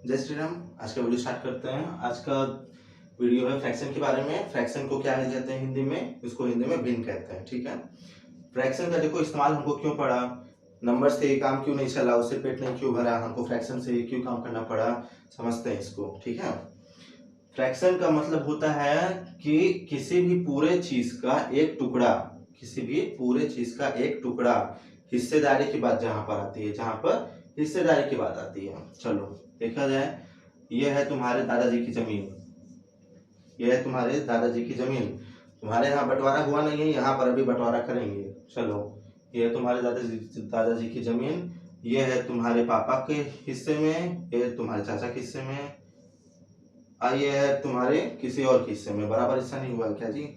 जय श्री राम। आज का वीडियो स्टार्ट करते हैं। आज का वीडियो है फ्रैक्शन के बारे में। फ्रैक्शन को क्या कहते हैं हिंदी में, इसको हिंदी में भिन्न कहते हैं। ठीक है, फ्रैक्शन का देखो इस्तेमाल हमको क्यों पड़ा, नंबर से ये काम क्यों नहीं चला, उससे पेट नहीं क्यों भरा, हमको फ्रैक्शन से क्यों काम करना पड़ा, समझते हैं इसको। ठीक है, फ्रैक्शन का मतलब होता है कि किसी भी पूरे चीज का एक टुकड़ा, किसी भी पूरे चीज का एक टुकड़ा हिस्सेदारी की बात जहां पर आती है, जहां पर हिस्सेदारी की बात आती है। चलो देखा जाए, यह है तुम्हारे दादाजी की जमीन, यह है तुम्हारे दादाजी की जमीन। तुम्हारे यहाँ बंटवारा हुआ नहीं है, यहाँ पर अभी बंटवारा करेंगे। चलो, यह है तुम्हारे दादाजी की जमीन, यह है तुम्हारे पापा के हिस्से में, यह है तुम्हारे चाचा के हिस्से में, ये है तुम्हारे किसी और के हिस्से में। बराबर हिस्सा नहीं हुआ क्या जी?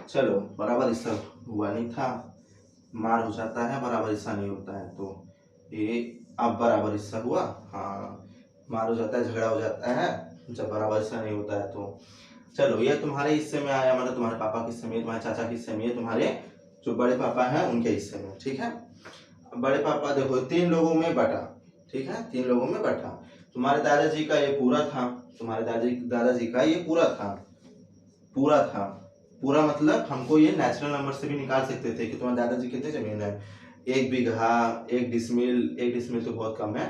चलो, बराबर हिस्सा हुआ नहीं था, मार हो जाता है, बराबर हिस्सा नहीं होता है। तो ये अब बराबर हिस्सा हुआ। हाँ, मार हो जाता है, झगड़ा हो जाता है जब बराबर हिस्सा नहीं होता है। तो चलो, ये तुम्हारे हिस्से में आया, मतलब तुम्हारे पापा के हिस्से में, तुम्हारे चाचा के हिस्से में, ये तुम्हारे जो बड़े पापा हैं उनके हिस्से में। ठीक है, बड़े पापा देखो 3 लोगों में बटा। ठीक है, 3 लोगों में बटा। तुम्हारे दादाजी का ये पूरा था, तुम्हारे दादाजी का ये पूरा था, पूरा था। पूरा मतलब हमको ये नेचुरल नंबर से भी निकाल सकते थे कि तुम्हारे दादाजी कितने जमीन है, 1 बीघा, 1 डिसमिल। 1 डिसमिल तो बहुत कम है,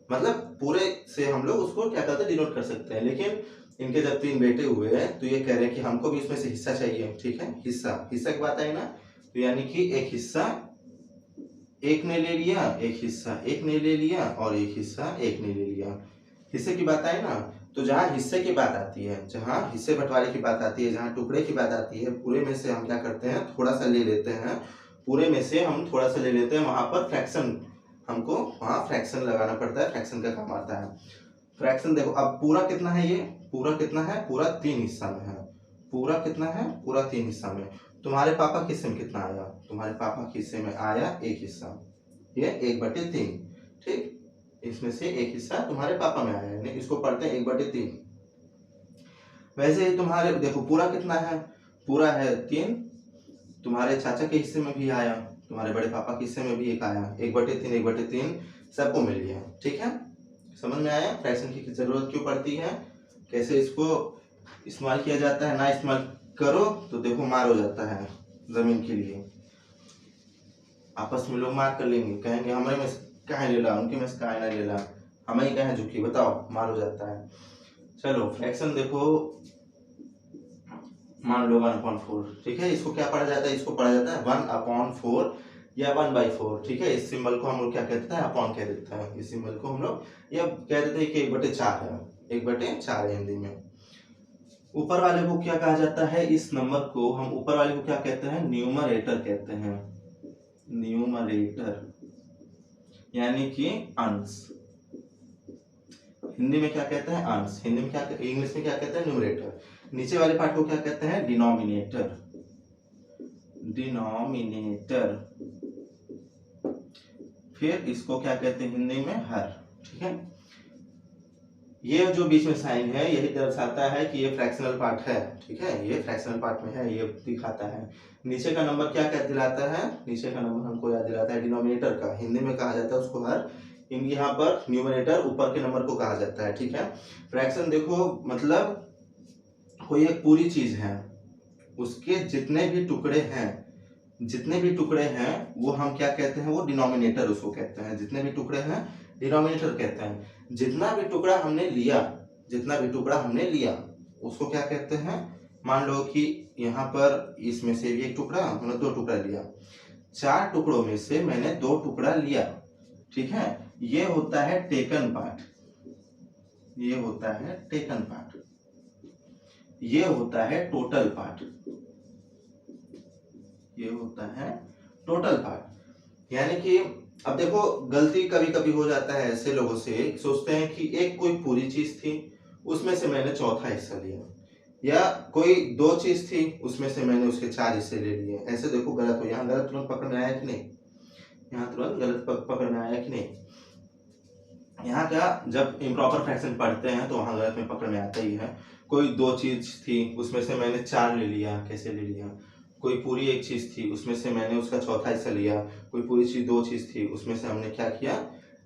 मतलब पूरे से हम लोग उसको क्या कहते हैं, डिनोट कर सकते हैं। लेकिन इनके जब 3 बेटे हुए हैं तो ये कह रहे हैं कि हमको भी इसमें से हिस्सा चाहिए। ठीक है, हिस्सा हिस्सा की बात आई ना, तो यानी कि एक हिस्सा एक ने ले लिया, एक हिस्सा एक ने ले लिया, और एक हिस्सा एक ने ले लिया। हिस्से की बात आई ना, तो जहां हिस्से की बात आती है, जहां हिस्से बंटवारे की बात आती है, जहां टुकड़े की बात आती है, पूरे में से हम क्या करते हैं, थोड़ा सा ले लेते हैं। पूरे में से हम थोड़ा सा ले लेते हैं, वहां पर फ्रैक्शन, हमको वहां फ्रैक्शन लगाना पड़ता है, फ्रैक्शन का काम आता है। फ्रैक्शन देखो, अब पूरा कितना है, ये पूरा कितना है, पूरा 3 हिस्सा में है। पूरा कितना है, पूरा 3 हिस्सा में। तुम्हारे पापा के हिस्से में कितना आया, तुम्हारे पापा के हिस्से में आया 1 हिस्सा, ये 1/3। ठीक, इसमें से 1 हिस्सा तुम्हारे पापा में आया, यानी इसको पढ़ते हैं 1/3। वैसे ही तुम्हारे देखो पूरा कितना है, पूरा है 3। तुम्हारे चाचा के हिस्से में भी आया, तुम्हारे बड़े पापा के हिस्से में भी एक आया, 1/3 1/3 सबको मिल गया। ठीक है, समझ में आया फ्रैक्शन की जरूरत क्यों पड़ती है, कैसे इसको इस्तेमाल किया जाता है। ना इस्तेमाल करो तो देखो मार हो जाता है। जमीन के लिए आपस में लोग मार कर लेंगे, कहेंगे हमारे में कहाँ ले ला, उनके में कहाँ ना ले ला, हमें ही कहाँ झुकी, बताओ, मार हो जाता है। चलो, फ्रैक्शन देखो, मान लो 1/4। ठीक है, इसको क्या पढ़ा जाता है, इसको पढ़ा जाता है 1/4 या 1/4। ठीक है, इस सिंबल को हम लोग क्या कहते हैं, अपॉन कह देते हैं। इस सिंबल को हम लोग ये कह देते हैं कि 1/4 है, 1/4 है हिंदी में। ऊपर वाले को क्या कहा जाता है, इस नंबर को हम ऊपर वाले को क्या कहते हैं, न्यूमरेटर कहते हैं। न्यूमरेटर यानी कि अंश। हिंदी में क्या कहते हैं, अंश। हिंदी में क्या, इंग्लिश में क्या कहते हैं, न्यूमरेटर। नीचे वाले पार्ट को क्या कहते हैं, डिनोमिनेटर। डिनोमिनेटर। फिर इसको क्या कहते हैं हिंदी में, हर। ठीक है, ये जो बीच में साइन है यही दर्शाता है कि ये फ्रैक्शनल पार्ट है। ठीक है, ये फ्रैक्शनल पार्ट में है, ये दिखाता है। नीचे का नंबर क्या क्या दिलाता है, नीचे का नंबर हमको याद दिलाता है डिनोमिनेटर का, हिंदी में कहा जाता है उसको हर। यहाँ पर न्यूमरेटर ऊपर के नंबर को कहा जाता है। ठीक है, फ्रैक्शन देखो मतलब कोई एक पूरी चीज है, उसके जितने भी टुकड़े हैं, जितने भी टुकड़े हैं वो हम क्या कहते हैं, वो डिनोमिनेटर उसको कहते हैं। जितने भी टुकड़े हैं डिनोमिनेटर कहते हैं। जितना भी टुकड़ा हमने लिया, जितना भी टुकड़ा हमने लिया उसको क्या कहते हैं, मान लो कि यहाँ पर इसमें से भी एक टुकड़ा, हमने 2 टुकड़ा लिया, 4 टुकड़ों में से मैंने 2 टुकड़ा लिया। ठीक है, ये होता है टेकन पार्ट, ये होता है टेकन पार्ट, ये होता है टोटल पार्ट, ये होता है टोटल पार्ट। यानी कि अब देखो, गलती कभी कभी हो जाता है ऐसे लोगों से, सोचते हैं कि एक कोई पूरी चीज थी उसमें से मैंने चौथा हिस्सा लिया, या कोई 2 चीज थी उसमें से मैंने उसके 4 हिस्से ले लिए। ऐसे देखो गलत हो, यहाँ गलत तुरंत पकड़ में आया कि नहीं, यहाँ तुरंत गलत पकड़ में आया कि नहीं। यहाँ क्या, जब इम्प्रॉपर फ्रैक्शन पढ़ते हैं तो वहां गलत में पकड़ में आता ही है। कोई 2 चीज थी उसमें से मैंने 4 ले लिया, कैसे ले लिया। कोई पूरी एक चीज थी, उसमें से मैंने उसका चौथा हिस्सा लिया, कोई पूरी चीज दो चीज थी, उसमें से हमने क्या किया।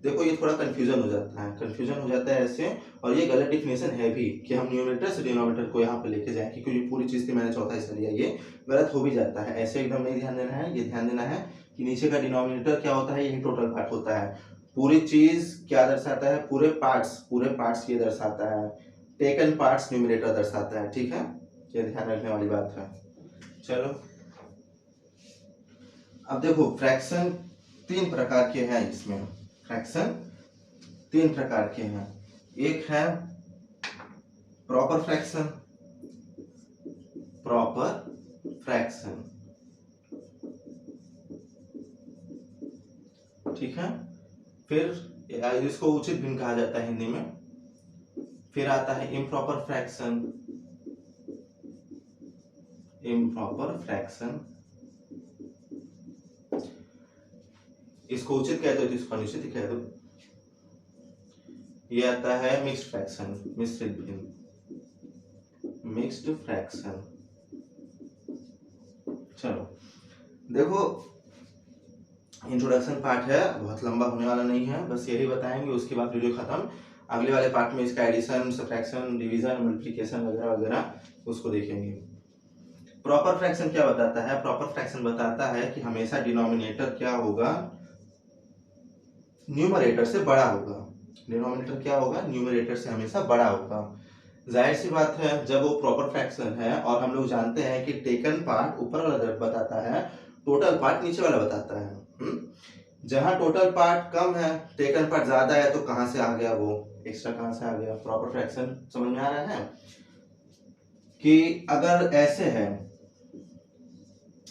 देखो ये थोड़ा कंफ्यूजन हो जाता है, कंफ्यूजन हो जाता है ऐसे, और ये गलत डिफिनेशन है भी कि हम न्यूमरेटर से डिनोमिनेटर को यहाँ पे लेके जाएं कि कोई पूरी चीज थी मैंने चौथा हिस्सा लिया, ये गलत हो भी जाता है। ऐसे एकदम नहीं ध्यान देना है, ये ध्यान देना है कि नीचे का डिनोमिनेटर क्या होता है, यही टोटल पार्ट होता है। पूरी चीज क्या दर्शाता है, पूरे पार्ट्स ये दर्शाता है। टेकन पार्ट्स न्यूमरेटर दर्शाता है, ठीक है, ये ध्यान रखने वाली बात है। चलो अब देखो फ्रैक्शन 3 प्रकार के हैं, इसमें फ्रैक्शन 3 प्रकार के हैं। एक है प्रॉपर फ्रैक्शन, ठीक है, फिर इसको उचित भिन्न कहा जाता है हिंदी में। फिर आता है इम्प्रॉपर फ्रैक्शन, इसको उचित कहते हो तो इसको अनुचित ही कह दो। ये आता है मिक्स्ड फ्रैक्शन, मिश्रित भिन्न, मिक्स्ड फ्रैक्शन। चलो देखो इंट्रोडक्शन पार्ट है, बहुत लंबा होने वाला नहीं है, बस यही बताएंगे, उसके बाद वीडियो खत्म। अगले वाले पार्ट में इसका एडिशन, सब्ट्रैक्शन, डिवीजन, मल्टीप्लिकेशन वगैरह वगैरह उसको देखेंगे। प्रॉपर फ्रैक्शन क्या बताता है, प्रॉपर फ्रैक्शन बताता है कि हमेशा डिनोमिनेटर क्या होगा, न्यूमरेटर से बड़ा होगा। डिनोमिनेटर क्या होगा, न्यूमरेटर से हमेशा बड़ा होगा। जाहिर सी बात है, जब वो प्रॉपर फ्रैक्शन है और हम लोग जानते हैं कि टेकन पार्ट ऊपर वाला बताता है, टोटल पार्ट नीचे वाला बताता है। जहां टोटल पार्ट कम है, टेकन पार्ट ज्यादा है, तो कहां से आ गया वो एक्स्ट्रा, कहां से आ गया प्रॉपर फ्रैक्शन। समझ में आ रहा है कि अगर ऐसे है,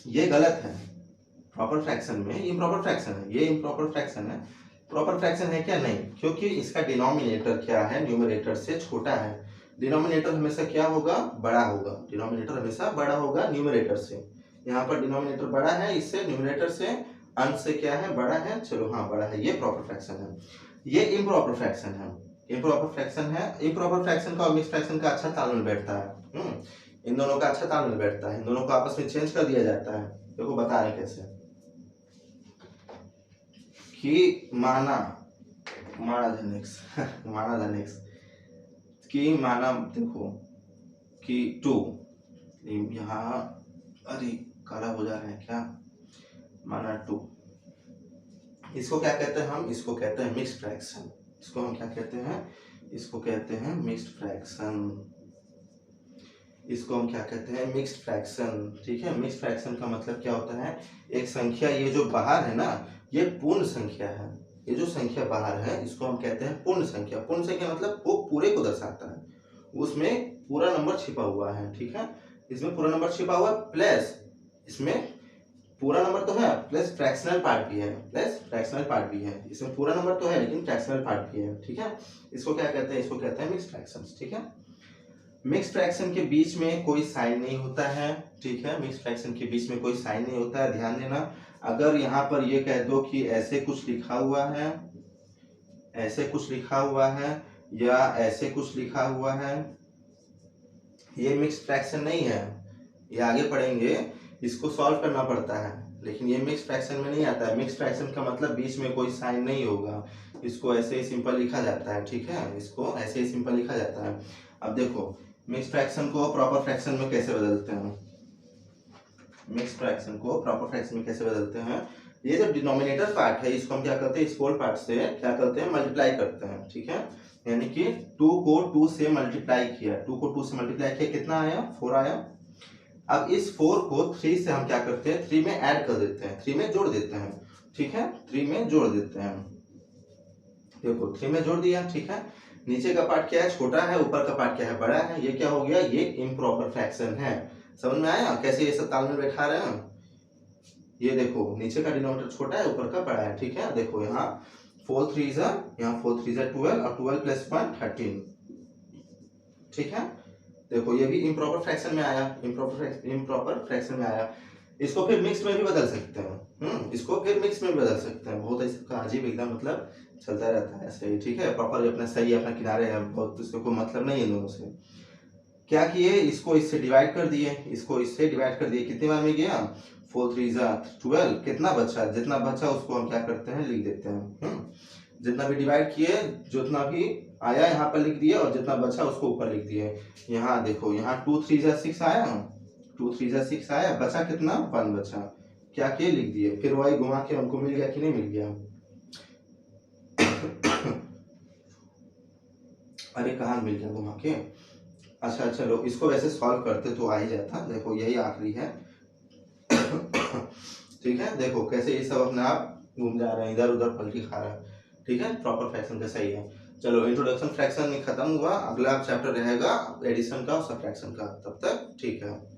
ये गलत है प्रॉपर फ्रैक्शन में, इम्प्रॉपर फ्रैक्शन है, ये इम्प्रॉपर फ्रैक्शन है। प्रॉपर फ्रैक्शन है क्या, नहीं, क्योंकि इसका डिनोमिनेटर क्या है, न्यूमरेटर से छोटा है। डिनोमिनेटर हमेशा क्या होगा, बड़ा होगा, डिनोमिनेटर हमेशा बड़ा होगा न्यूमरेटर से। यहाँ पर डिनोमिनेटर बड़ा है इससे, न्यूमरेटर से, अंश से क्या है, बड़ा है। चलो हाँ बड़ा है, ये प्रॉपर फ्रैक्शन है। ये इम्प्रॉपर फ्रैक्शन है, इम्प्रॉपर फ्रैक्शन है। इम्प्रॉपर फ्रैक्शन का और मिक्स्ड फ्रैक्शन का अच्छा तालमेल बैठता है। इन दोनों का अच्छा तालमेल बैठता है, इन दोनों को आपस में चेंज कर दिया जाता है। देखो बता रहे कैसे कि माना कि माना देखो कि 2 यहाँ, अरे काला हो जा रहा है क्या, माना 2, इसको क्या कहते हैं हम, इसको कहते हैं मिक्स्ड फ्रैक्शन। इसको हम क्या कहते हैं, इसको कहते हैं मिक्स्ड फ्रैक्शन, इसको हम क्या कहते हैं, मिक्स्ड फ्रैक्शन। ठीक है, मिक्स्ड फ्रैक्शन का मतलब क्या होता है, एक संख्या ये जो बाहर है ना, ये पूर्ण संख्या है। ये जो संख्या बाहर है इसको हम कहते हैं पूर्ण संख्या। पूर्ण संख्या मतलब वो पूरे को दर्शाता है, उसमें पूरा नंबर छिपा हुआ है। ठीक है, इसमें पूरा नंबर छिपा हुआ है, प्लस इसमें पूरा नंबर तो है, प्लस फ्रैक्शनल पार्ट भी है, इसमें पूरा नंबर तो है लेकिन फ्रैक्शनल पार्ट भी है। ठीक है, इसको क्या कहते हैं, इसको कहते हैं मिक्स्ड फ्रैक्शन। ठीक है, मिक्स्ड फ्रैक्शन के बीच में कोई साइन नहीं होता है। ठीक है, मिक्स्ड फ्रैक्शन के बीच में कोई साइन नहीं होता है, ध्यान देना। अगर यहाँ पर ये कह दो कि ऐसे कुछ लिखा हुआ है, ऐसे कुछ लिखा हुआ है, या ऐसे कुछ लिखा हुआ है, ये मिक्स्ड फ्रैक्शन नहीं है। ये आगे पढ़ेंगे, इसको सॉल्व करना पड़ता है, लेकिन ये मिक्स्ड फ्रैक्शन में नहीं आता है। मिक्स्ड फ्रैक्शन का मतलब बीच में कोई साइन नहीं होगा, इसको ऐसे ही सिंपल लिखा जाता है। ठीक है, इसको ऐसे ही सिंपल लिखा जाता है। अब देखो मिक्स्ड फ्रैक्शन को प्रॉपर फ्रैक्शन में कैसे बदलते हैं, मिक्स्ड फ्रैक्शन को प्रॉपर फ्रैक्शन में कैसे बदलते हैं। ये जो डिनोमिनेटर पार्ट है इसको हम क्या करते हैं, इस होल पार्ट से क्या करते हैं, मल्टीप्लाई करते हैं। ठीक है, यानी कि 2 को 2 से मल्टीप्लाई किया, 2 को 2 से मल्टीप्लाई किया, कितना आया, 4 आया। अब इस 4 को 3 से हम क्या करते हैं, 3 में ऐड कर देते हैं, 3 में जोड़ देते हैं। ठीक है, 3 में जोड़ देते हैं, देखो 3 में जोड़ दिया। ठीक है, नीचे का पार्ट क्या है, छोटा है, ऊपर का पार्ट क्या है, बड़ा है। ये क्या हो गया, ये इम्प्रॉपर फ्रैक्शन है। समझ में आया कैसे ये सब तालमेल बैठा रहे हैं। ये देखो नीचे का डिनोमिनेटर छोटा है, ऊपर का बड़ा है। ठीक है, देखो यहाँ 4 3 जा, यहाँ 4 3 जा 12 और 12 + 1 13। ठीक है, देखो ये भी इम्प्रॉपर फ्रैक्शन में आया, इम्प्रॉपर फ्रैक्शन में आया। इसको फिर मिक्स में भी बदल सकते हैं, इसको फिर मिक्स में भी बदल सकते हैं। बहुत इसका अजीब एकदम मतलब चलता रहता है ऐसे ही। ठीक है, प्रॉपर अपना सही अपना किनारे है, बहुत इसको कोई मतलब नहीं है इन दोनों से। क्या किए, इसको इससे डिवाइड कर दिए, इसको इससे डिवाइड कर दिए, कितने बार में गया, 4 3 जा 12, कितना बचा, जितना बचा उसको हम क्या करते हैं, लिख देते हैं। जितना भी डिवाइड किए, जितना भी आया यहाँ पर लिख दिए, और जितना बचा उसको ऊपर लिख दिए। यहाँ देखो, यहाँ 2 3 जा 6 आया, 2 3 जा 6 आया, बचा कितना, 1 बचा, क्या किए, लिख दिए। फिर वही घुमा के हमको मिल गया कि नहीं मिल गया। अरे कहाँ मिल गया घुमा के। अच्छा चलो, इसको वैसे सॉल्व करते तो आ ही जाता। देखो यही आखिरी है। ठीक है, देखो कैसे ये सब अपने आप घूम जा रहे हैं, इधर उधर पलटी खा रहा है। ठीक है, प्रॉपर फ्रैक्शन का सही है। चलो, इंट्रोडक्शन फ्रैक्शन में खत्म हुआ, अगला चैप्टर रहेगा एडिशन का और सब्ट्रैक्शन का। तब तक ठीक है।